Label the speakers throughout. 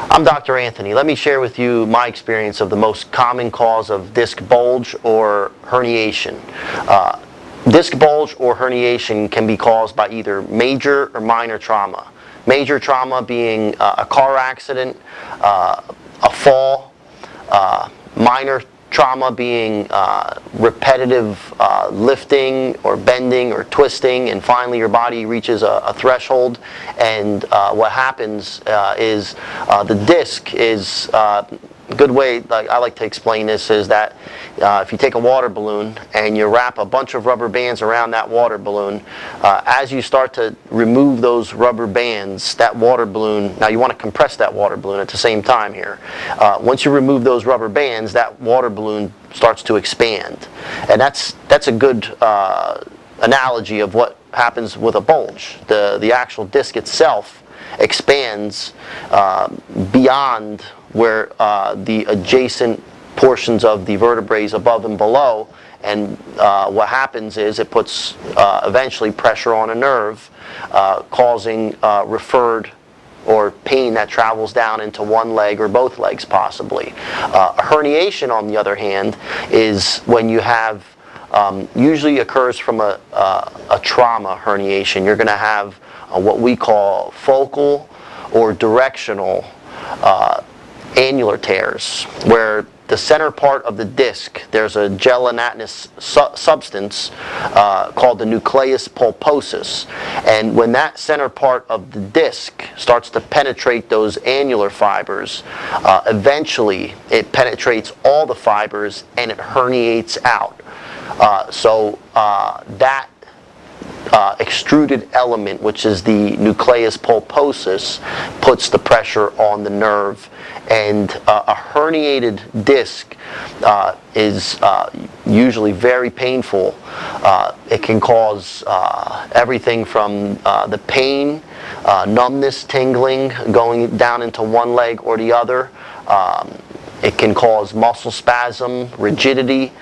Speaker 1: I'm Dr. Anthony. Let me share with you my experience of the most common cause of disc bulge or herniation. Disc bulge or herniation can be caused by either major or minor trauma. Major trauma being a car accident, a fall, minor trauma being repetitive lifting or bending or twisting, and finally your body reaches a threshold, and what happens is the disc is a good way, like I like to explain this, is that if you take a water balloon and you wrap a bunch of rubber bands around that water balloon, as you start to remove those rubber bands, that water balloon, now you want to compress that water balloon at the same time here. Once you remove those rubber bands, that water balloon starts to expand. And that's a good analogy of what happens with a bulge. The actual disc itself expands beyond where the adjacent portions of the vertebrae above and below, and what happens is it puts eventually pressure on a nerve, causing referred or pain that travels down into one leg or both legs possibly. A herniation, on the other hand, is when you have usually occurs from a trauma herniation. You're going to have what we call focal or directional annular tears, where the center part of the disc, there's a gelatinous substance called the nucleus pulposus, and when that center part of the disc starts to penetrate those annular fibers, eventually it penetrates all the fibers and it herniates out. So that extruded element, which is the nucleus pulposus, puts the pressure on the nerve, and a herniated disc is usually very painful. It can cause everything from the pain, numbness, tingling, going down into one leg or the other. It can cause muscle spasm, rigidity,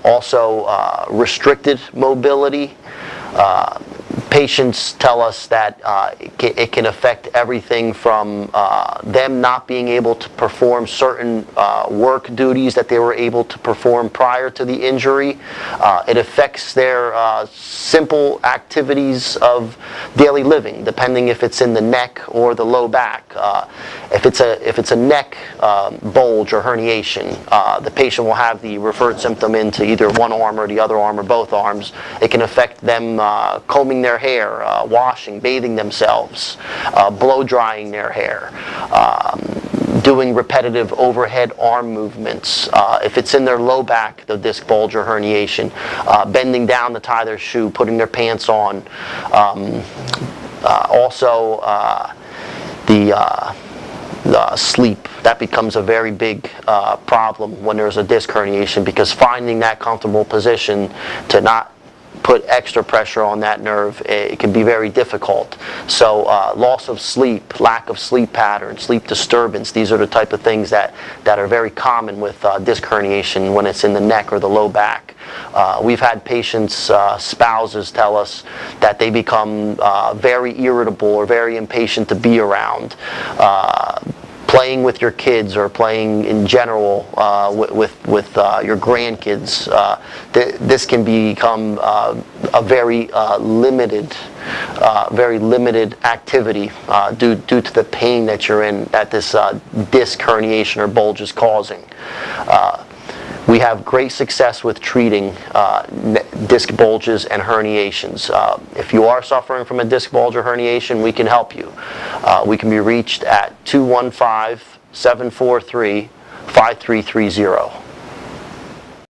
Speaker 1: also restricted mobility. Patients tell us that it can affect everything from them not being able to perform certain work duties that they were able to perform prior to the injury. It affects their simple activities of daily living, depending if it's in the neck or the low back. If it's a neck bulge or herniation, the patient will have the referred symptom into either one arm or the other arm or both arms. It can affect them combing their hair, washing, bathing themselves, blow drying their hair, doing repetitive overhead arm movements. If it's in their low back, the disc bulge or herniation, bending down to tie their shoe, putting their pants on. Also, the sleep, that becomes a very big problem when there's a disc herniation, because finding that comfortable position to not put extra pressure on that nerve, it can be very difficult. So loss of sleep, lack of sleep pattern, sleep disturbance, these are the type of things that are very common with disc herniation when it's in the neck or the low back. We've had patients, spouses tell us that they become very irritable or very impatient to be around. Playing with your kids or playing in general with your grandkids, this can become a very limited activity due to the pain that you're in, that this disc herniation or bulge is causing. We have great success with treating disc bulges and herniations. If you are suffering from a disc bulge or herniation, we can help you. We can be reached at 215-743-5330.